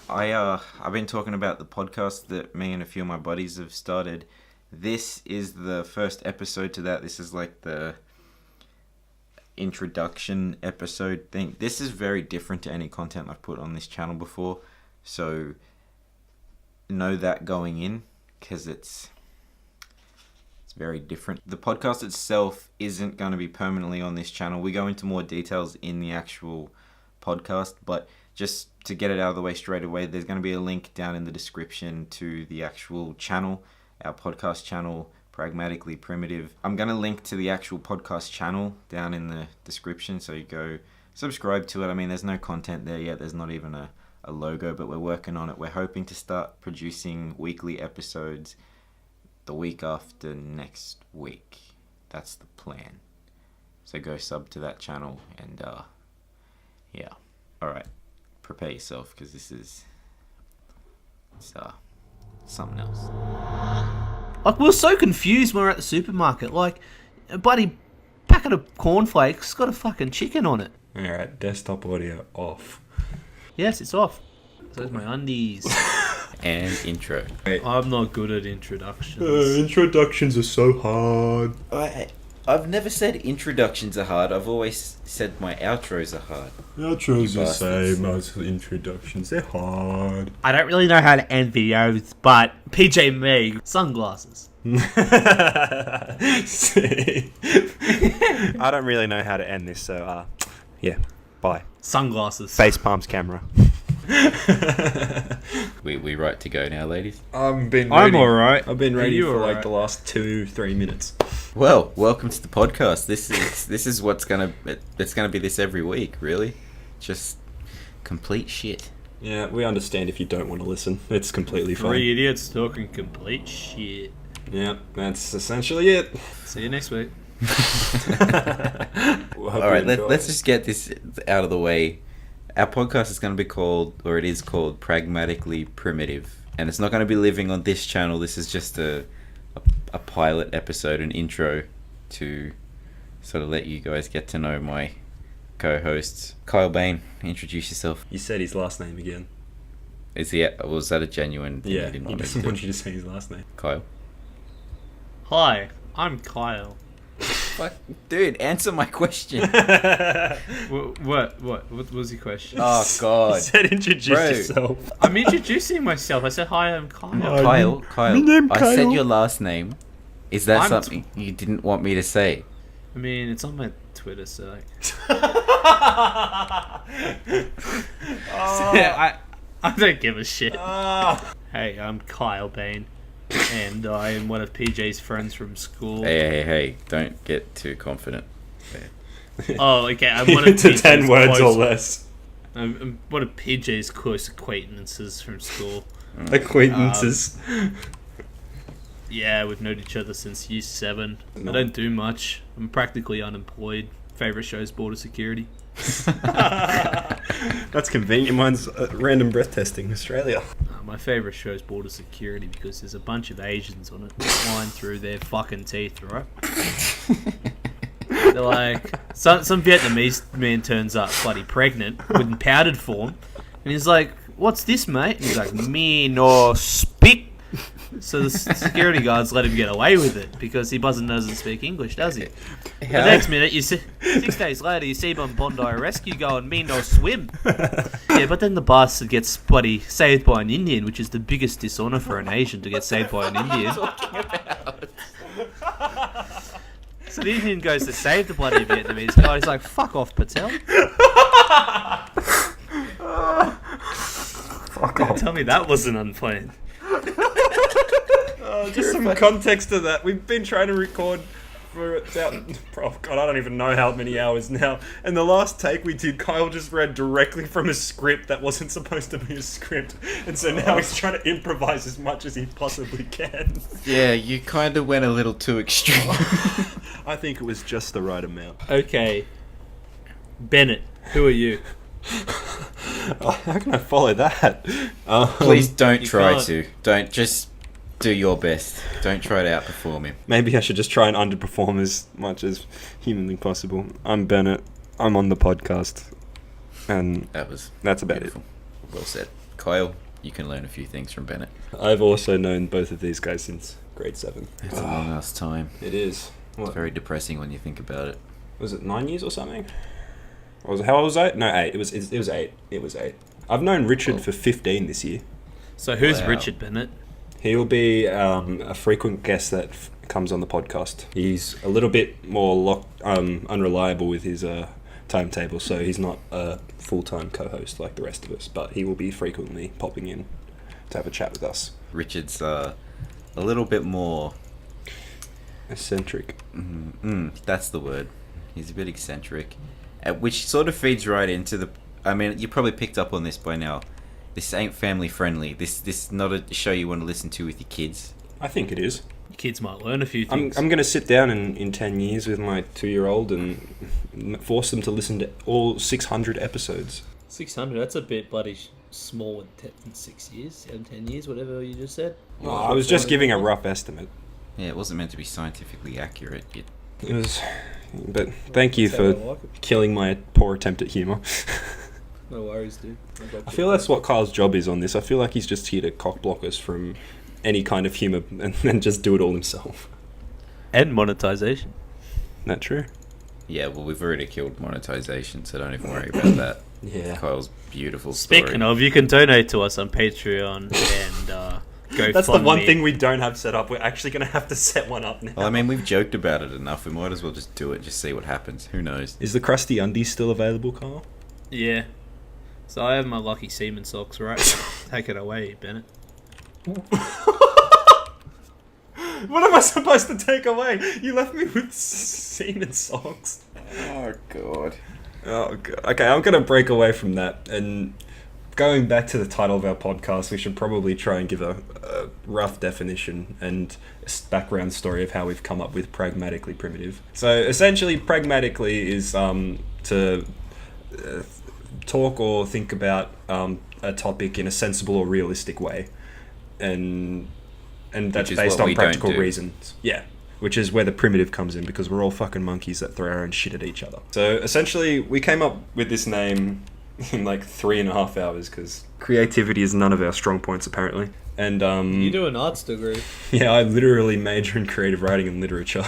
I've been talking about the podcast that me and a few of my buddies have started. This is the first episode to that. This is like the introduction episode thing. This is very different to any content I've put on this channel before, so know that going in, because it's very different. The podcast itself isn't going to be permanently on this channel. We go into more details in the actual podcast, but just to get it out of the way straight away, there's going to be a link down in the description to the actual channel, our podcast channel, Pragmatically Primitive. I'm going to link to the actual podcast channel down in the description, so you go subscribe to it. I mean, there's no content there yet. There's not even a logo, but we're working on it. We're hoping to start producing weekly episodes the week after next week. That's the plan. So go sub to that channel and yeah. Alright. Prepare yourself, because this is something else. Like, we were so confused when we were at the supermarket. Like, a bloody packet of cornflakes got a fucking chicken on it. Alright, desktop audio off. Yes, it's off. So's my undies. And intro. I'm not good at introductions. Introductions are so hard. I've never said introductions are hard. I've always said my outros are hard. Outros are the same as introductions. They're hard. I don't really know how to end videos, but PJ me, sunglasses. See? I don't really know how to end this, so yeah, bye. Sunglasses. Face palms camera. We right to go now, ladies? I'm alright. I've been ready for alright? like the last 2-3 minutes. Well, welcome to the podcast. This is what's it's gonna be this every week, really. Just complete shit. Yeah, we understand if you don't want to listen. It's completely fine. 3 idiots talking complete shit. Yeah, that's essentially it. See you next week. Alright, let's just get this out of the way. Our podcast is going to be called, or it is called, Pragmatically Primitive. And it's not going to be living on this channel. This is just a pilot episode, an intro to sort of let you guys get to know my co-hosts. Kyle Bain, introduce yourself. You said his last name again. Was that a genuine thing? Yeah, you didn't he want me doesn't to want do? you to say his last name. Kyle. Hi, I'm Kyle. Fuck, dude, answer my question. What was your question? Oh, God. He said introduce yourself. I'm introducing myself. I said, hi, I'm Kyle. Kyle, My name I Kyle. said your last name. Is that I'm something you didn't want me to say? I mean, it's on my Twitter, so like... I don't give a shit. Hey, I'm Kyle Bain, and I am one of PJ's friends from school. Hey, don't get too confident. Oh, okay, I'm one of to PJ's 10 words close, or less. I'm one of PJ's close acquaintances from school. Acquaintances. Yeah, we've known each other since year 7. I don't do much. I'm practically unemployed. Favorite show is Border Security. That's convenient. Mine's random breath testing Australia. My favorite show is Border Security because there's a bunch of Asians on it flying through their fucking teeth, right? They're like, some Vietnamese man turns up bloody pregnant in powdered form, and he's like, "What's this, mate?" And he's like, "Me no speak." So the security guards let him get away with it because he doesn't speak English, does he? The next minute, you see, 6 days later, you see him on Bondi Rescue going, "Me no swim." Yeah, but then the bastard gets bloody saved by an Indian, which is the biggest dishonor for an Asian to get saved by an Indian. So the Indian goes to save the bloody Vietnamese guy. He's like, "Fuck off, Patel." Fuck off. Tell me that wasn't unplanned. Just some context to that. We've been trying to record for about, oh God, I don't even know how many hours now. And the last take we did, Kyle just read directly from a script that wasn't supposed to be a script. And so now he's trying to improvise as much as he possibly can. Yeah, you kind of went a little too extreme. I think it was just the right amount. Okay. Bennett, who are you? How can I follow that? Please don't try can't. to. Don't, just do your best. Don't try to outperform him. Maybe I should just try and underperform as much as humanly possible. I'm Bennett. I'm on the podcast. And That was that's about beautiful. Well said. Kyle, you can learn a few things from Bennett. I've also known both of these guys since grade 7. It's a long ass time. It is. It's very depressing when you think about it. Was it 9 years or something? How old was I? No, 8. It was 8. It was 8. I've known Richard for 15 this year. So who's Wow. Richard Bennett? He'll be a frequent guest that comes on the podcast. He's a little bit more unreliable with his timetable, so he's not a full-time co-host like the rest of us, but he will be frequently popping in to have a chat with us. Richard's a little bit more... Eccentric. That's the word. He's a bit eccentric. Which sort of feeds right into the... I mean, you probably picked up on this by now. This ain't family friendly. This is not a show you want to listen to with your kids. I think it is. Your kids might learn a few things. I'm going to sit down in 10 years with my 2-year-old and force them to listen to all 600 episodes. 600, that's a bit bloody small in 6 years, 10 years, whatever you just said. Well, I was just giving a rough estimate. Yeah, it wasn't meant to be scientifically accurate. It was... But thank you for killing my poor attempt at humour. No worries, dude. I feel that's what Kyle's job is on this. I feel like he's just here to cockblock us from any kind of humour and then just do it all himself. And monetization. That true? Yeah, well, we've already killed monetization, so don't even worry about that. Yeah. Kyle's beautiful story. Speaking of, you can donate to us on Patreon and go. That's the one thing we don't have set up. We're actually going to have to set one up now. Well, I mean, we've joked about it enough. We might as well just do it, just see what happens. Who knows? Is the Krusty Undies still available, Kyle? Yeah. So I have my lucky semen socks, right? Take it away, Bennett. What am I supposed to take away? You left me with semen socks. Oh, God. Oh, God. Okay, I'm going to break away from that. And going back to the title of our podcast, we should probably try and give a rough definition and a background story of how we've come up with Pragmatically Primitive. So essentially, Pragmatically is to talk or think about a topic in a sensible or realistic way. And that's based on practical reasons. Yeah. Which is where the primitive comes in, because we're all fucking monkeys that throw our own shit at each other. So essentially, we came up with this name in like 3.5 hours, because creativity is none of our strong points, apparently. And You do an arts degree. yeah, I literally major in creative writing and literature.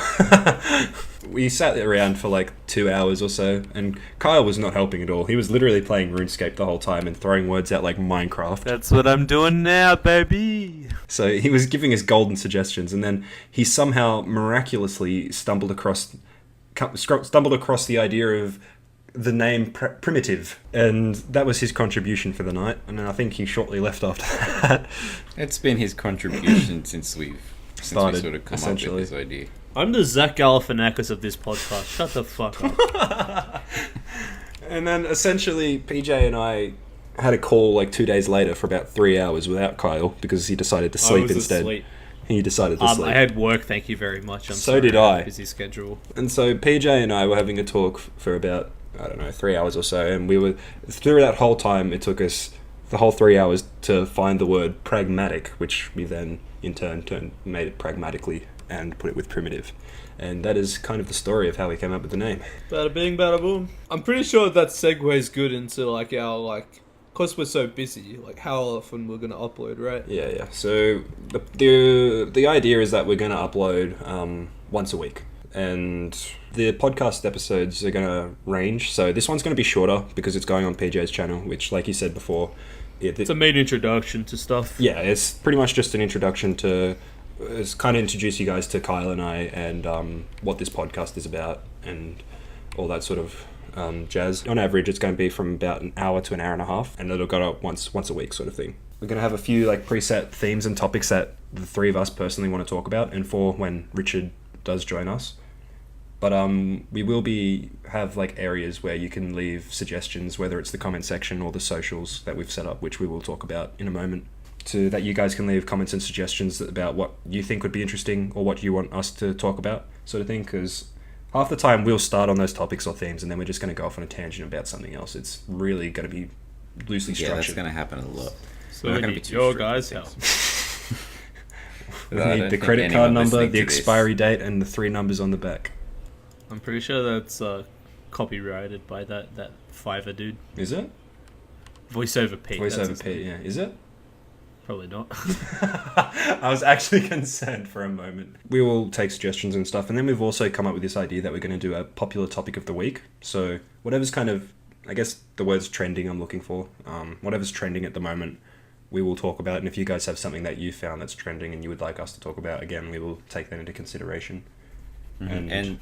We sat around for like 2 hours or so, and Kyle was not helping at all. He was literally playing RuneScape the whole time and throwing words out like Minecraft. That's what I'm doing now, baby. So he was giving us golden suggestions, and then he somehow miraculously stumbled across the idea of the name Primitive, and that was his contribution for the night. And then I think he shortly left after that. It's been his contribution since we Started, sort of come up essentially. with this idea. I'm the Zach Galifianakis of this podcast. Shut the fuck up. And then essentially PJ and I had a call like 2 days later for about 3 hours without Kyle, because he decided to sleep I was instead. asleep. He decided to sleep. I had work, thank you very much. So did I. Busy schedule. And so PJ and I were having a talk for about, 3 hours or so, and we were, through that whole time, it took us the whole 3 hours to find the word pragmatic, which we then in turn made it pragmatically and put it with primitive. And that is kind of the story of how we came up with the name. Bada bing, bada boom. I'm pretty sure that segues good into like our because we're so busy, like how often we're gonna upload, right? Yeah. So the idea is that we're going to upload once a week, and the podcast episodes are going to range. So this one's going to be shorter because it's going on PJ's channel, which, like you said before, It's a main introduction to stuff. Yeah, it's pretty much just an introduction to. It's kind of introduce you guys to Kyle and I, and what this podcast is about, and all that sort of jazz. On average, it's going to be from about an hour to an hour and a half, and it'll go up once a week sort of thing. We're going to have a few like preset themes and topics that the three of us personally want to talk about, and for when Richard does join us. But we will have like areas where you can leave suggestions, whether it's the comment section or the socials that we've set up, which we will talk about in a moment. So that you guys can leave comments and suggestions about what you think would be interesting or what you want us to talk about, sort of thing. Because half the time we'll start on those topics or themes, and then we're just going to go off on a tangent about something else. It's really going to be loosely structured. Yeah, that's going to happen a lot. So we need your guys' help. We need the credit card number, the expiry date, and the 3 numbers on the back. I'm pretty sure that's copyrighted by that Fiverr dude. Is it? Voice over Pete. Voice that's over his Pete, name. yeah. Is it? Probably not. I was actually concerned for a moment. We will take suggestions and stuff, and then we've also come up with this idea that we're going to do a popular topic of the week. So whatever's kind of, I guess the word's trending I'm looking for, whatever's trending at the moment, we will talk about. And if you guys have something that you found that's trending and you would like us to talk about, again, we will take that into consideration. Mm-hmm. And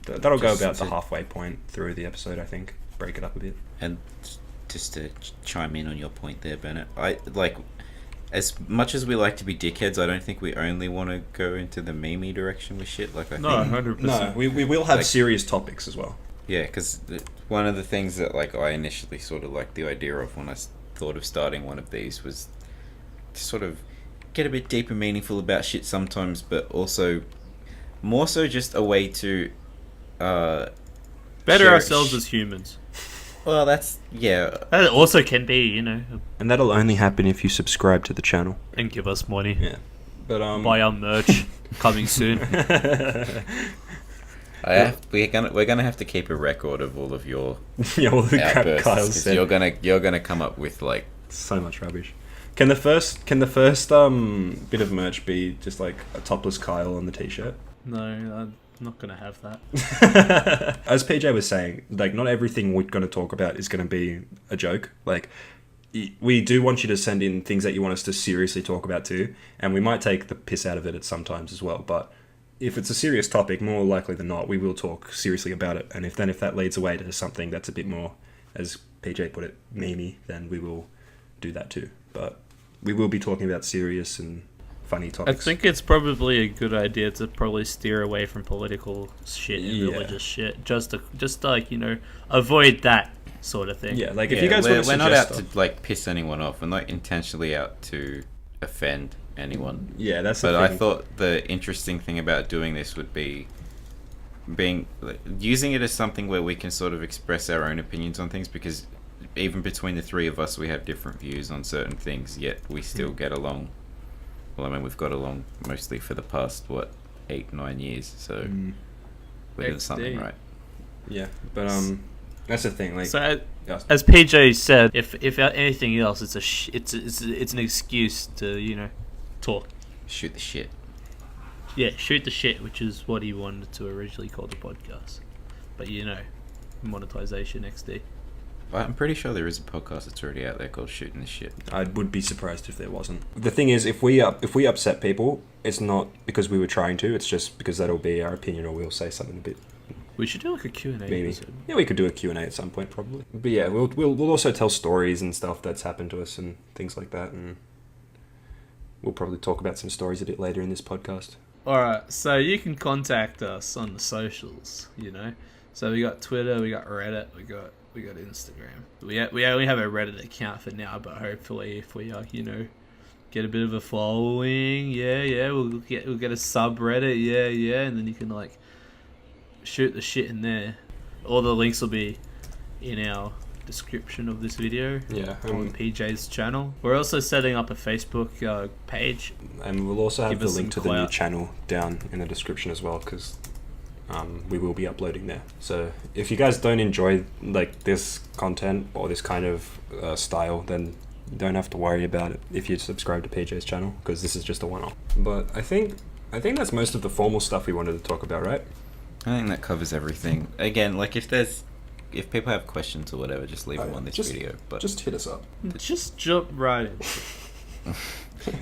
that'll go about the halfway point through the episode, I think. Break it up a bit. And just to chime in on your point there, Bennett, I like, as much as we like to be dickheads, I don't think we only want to go into the meme direction with shit. Like, I No, think, 100%. No, we will have serious topics as well. yeah, because one of the things that like I initially sort of liked the idea of when I thought of starting one of these was to sort of get a bit deep and meaningful about shit sometimes, but also more so just a way to Better share- ourselves as humans. Well, that's, yeah. That also can be, you know, And that'll only happen if you subscribe to the channel. and give us money. Yeah. But Buy our merch. Coming soon. We're gonna have to keep a record of all of your yeah, all the crap outbursts, Kyle 'cause said. you're gonna come up with like So much rubbish. Can the first bit of merch be just like a topless Kyle on the t-shirt? No, I'm not going to have that. As PJ was saying, like not everything we're going to talk about is going to be a joke. Like we do want you to send in things that you want us to seriously talk about too, and we might take the piss out of it at some times as well. But if it's a serious topic, more likely than not, we will talk seriously about it. And if that leads away to something that's a bit more, as PJ put it, memey, then we will do that too. But we will be talking about serious and funny I topics. think it's probably a good idea to probably steer away from political shit and Yeah. religious shit. Just to like, you know, avoid that sort of thing. Yeah, like if you guys want to we're not out suggest to like piss anyone off. We're not intentionally out to offend anyone. yeah, that's the But thing. I thought the interesting thing about doing this would be using it as something where we can sort of express our own opinions on things, because even between the three of us we have different views on certain things, yet we still get along. Well, I mean, we've got along mostly for the past 8-9 years, so we're doing something XD. right. Yeah, but that's the thing. Like, So yeah. as PJ said, if anything else, it's an excuse to, you know, talk. Shoot the shit. Yeah, shoot the shit, which is what he wanted to originally call the podcast. But you know, monetization XD. I'm pretty sure there is a podcast that's already out there called Shooting the Shit. I would be surprised if there wasn't. The thing is, if we upset people, it's not because we were trying to. It's just because that'll be our opinion, or we'll say something a bit. We should do like a Q&A Maybe. episode. Yeah, we could do a Q&A at some point, probably. But yeah, we'll also tell stories and stuff that's happened to us and things like that, and we'll probably talk about some stories a bit later in this podcast. Alright, so you can contact us on the socials, you know. So we got Twitter, we got Reddit, we got Instagram. We only have a Reddit account for now, but hopefully if we you know, get a bit of a following, we'll get a subreddit, and then you can like shoot the shit in there. All the links will be in our description of this video. Yeah, on PJ's channel. We're also setting up a Facebook page. and we'll also have Give the us link to some the new clout. channel down in the description as well, because we will be uploading there. So if you guys don't enjoy like this content or this kind of style, then you don't have to worry about it if you subscribe to PJ's channel, because this is just a one-off. But I think that's most of the formal stuff we wanted to talk about, right? I think that covers everything. Again, like if people have questions or whatever, just leave them on this video. But just hit us up. Just jump right in.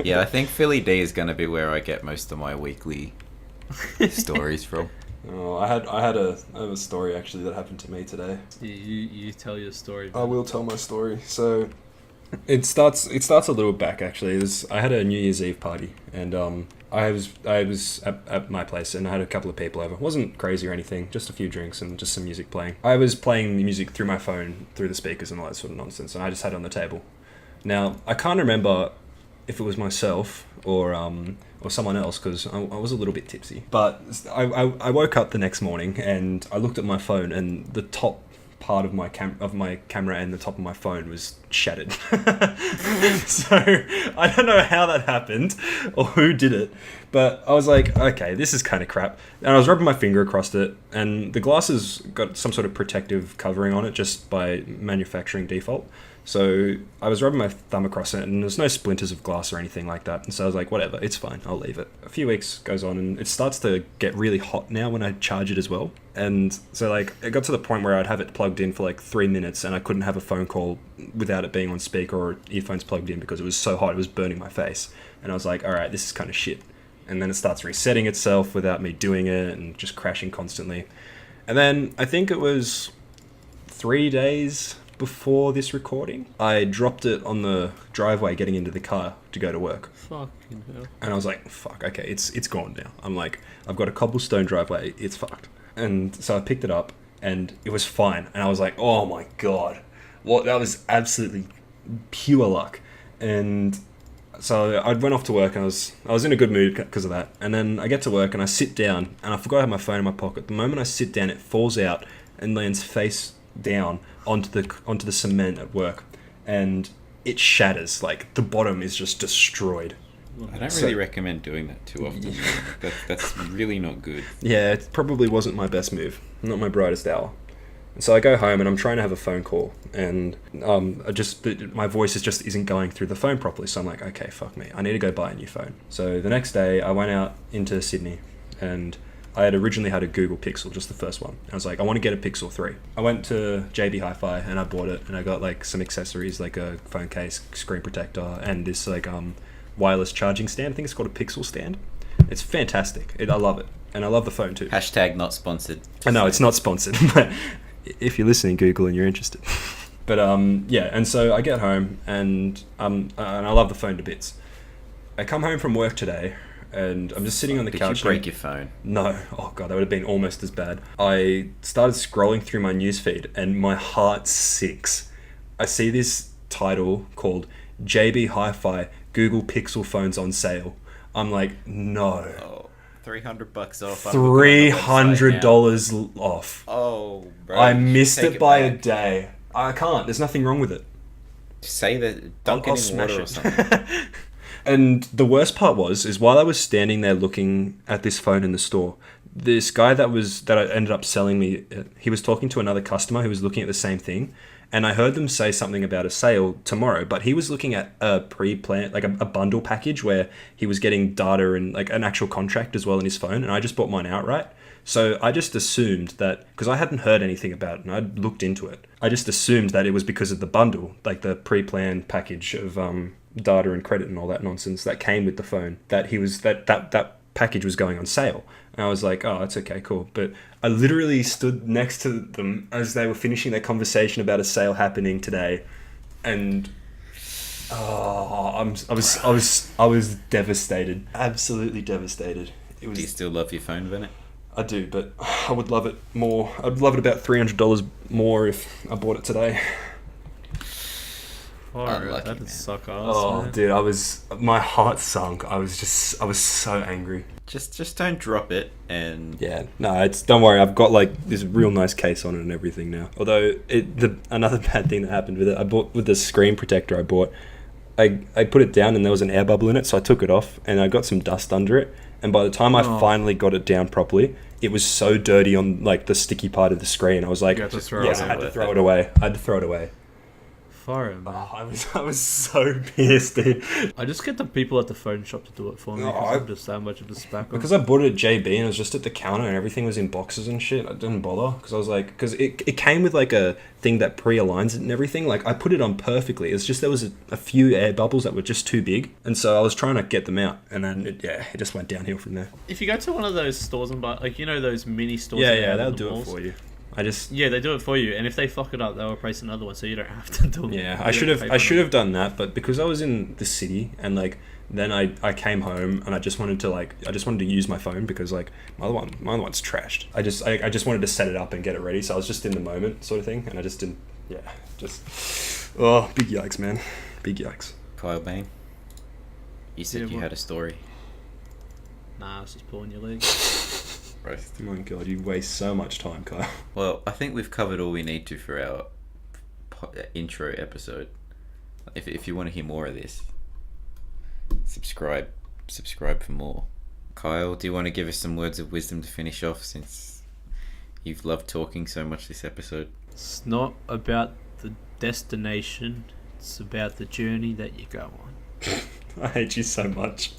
yeah, I think Philly D is going to be where I get most of my weekly stories from. Oh, I have a story actually that happened to me today. You tell your story. I will tell my story. So it starts a little back actually. I had a New Year's Eve party, and I was at my place, and I had a couple of people over. It wasn't crazy or anything, just a few drinks and just some music playing. I was playing the music through my phone, through the speakers and all that sort of nonsense, and I just had it on the table. Now, I can't remember if it was myself or someone else, because I was a little bit tipsy. But I woke up the next morning and I looked at my phone, and the top part of my camera and the top of my phone was shattered. So I don't know how that happened or who did it, but I was like, okay, this is kind of crap. And I was rubbing my finger across it, and the glass has got some sort of protective covering on it just by manufacturing default. So I was rubbing my thumb across it, and there's no splinters of glass or anything like that. And so I was like, whatever, it's fine, I'll leave it. A few weeks goes on, and it starts to get really hot now when I charge it as well. And so like it got to the point where I'd have it plugged in for like 3 minutes, and I couldn't have a phone call without it being on speaker or earphones plugged in because it was so hot, it was burning my face. And I was like, all right, this is kind of shit. And then it starts resetting itself without me doing it and just crashing constantly. And then I think it was 3 days before this recording, I dropped it on the driveway getting into the car to go to work. Fucking hell. And I was like, fuck, okay, it's gone now. I'm like, I've got a cobblestone driveway, it's fucked. And so I picked it up and it was fine. And I was like, oh my God, what? That was absolutely pure luck. And so I went off to work and I was in a good mood because of that. And then I get to work and I sit down and I forgot I had my phone in my pocket. The moment I sit down, it falls out and lands face down onto the cement at work, and it shatters. Like the bottom is just destroyed. I don't really recommend doing that too often. That's really not good. Yeah, it probably wasn't my best move, not my brightest hour. So I go home and I'm trying to have a phone call, and my voice isn't going through the phone properly. So I'm like, okay, fuck me, I need to go buy a new phone. So the next day I went out into Sydney, and I had originally had a Google Pixel, just the first one. I was like, I want to get a Pixel 3. I went to JB Hi-Fi and I bought it, and I got like some accessories like a phone case, screen protector, and this like wireless charging stand. I think it's called a Pixel stand. It's fantastic. I love it, and I love the phone too. Hashtag not sponsored. I know it's not sponsored, but if you're listening, Google, and you're interested. But yeah, and so I get home and I love the phone to bits. I come home from work today, and I'm just sitting on the couch. Did you break your phone? No. Oh God, that would have been almost as bad. I started scrolling through my newsfeed and my heart sinks. I see this title called JB Hi-Fi Google Pixel Phones on Sale. I'm like, no. Oh, $300 off. $300 off. Oh, bro. I missed it by a day. I can't. There's nothing wrong with it. Say that. Dunk I'll it in smash water it. or something. And the worst part is while I was standing there looking at this phone in the store, this guy that I ended up selling me, he was talking to another customer who was looking at the same thing, and I heard them say something about a sale tomorrow, but he was looking at a pre-plan, like a bundle package where he was getting data and like an actual contract as well in his phone, and I just bought mine outright. So I just assumed that, because I hadn't heard anything about it and I'd looked into it, I just assumed that it was because of the bundle, like the pre-planned package of data and credit and all that nonsense that came with the phone, that that package was going on sale. And I was like, oh, that's okay, cool. But I literally stood next to them as they were finishing their conversation about a sale happening today, and I was devastated, absolutely devastated. Do you still love your phone, Bennett? I do, but I would love it more. I'd love it about $300 more if I bought it today. Alright, that'd suck ass. Oh, man. dude, my heart sunk. I was so angry. Just don't drop it, and Yeah, no, don't worry. I've got like this real nice case on it and everything now. Although another bad thing that happened with it, I bought with the screen protector I bought. I put it down and there was an air bubble in it, so I took it off and I got some dust under it. And by the time I finally got it down properly, it was so dirty on like the sticky part of the screen. I was like, You had to throw I it had to away. throw it away. I had to throw it away. Fire, man. Oh, I was so pissed, dude. I just get the people at the phone shop to do it for me because I'm just that much of a spacker. Because I bought it at JB and it was just at the counter and everything was in boxes and shit. I didn't bother because I was like, because it came with like a thing that pre-aligns it and everything. Like I put it on perfectly. It's just there was a few air bubbles that were just too big, and so I was trying to get them out, and then it just went downhill from there. If you go to one of those stores and buy, like, you know, those mini stores. Yeah, they'll do it for you. Yeah, they do it for you, and if they fuck it up, they'll replace another one, so you don't have to do it. Yeah, I should have done that, but because I was in the city and like then I came home and I just wanted to use my phone because like my other one's trashed. I just wanted to set it up and get it ready, so I was just in the moment sort of thing, and I just didn't. Yeah, big yikes, man, big yikes. Kyle Bain, you said you had a story. Nah, I was just pulling your leg. Roast. Oh my god, you waste so much time, Kyle. Well, I think we've covered all we need to for our intro episode. If you want to hear more of this, subscribe for more. Kyle, do you want to give us some words of wisdom to finish off, since you've loved talking so much this episode? It's not about the destination. It's about the journey that you go on. I hate you so much.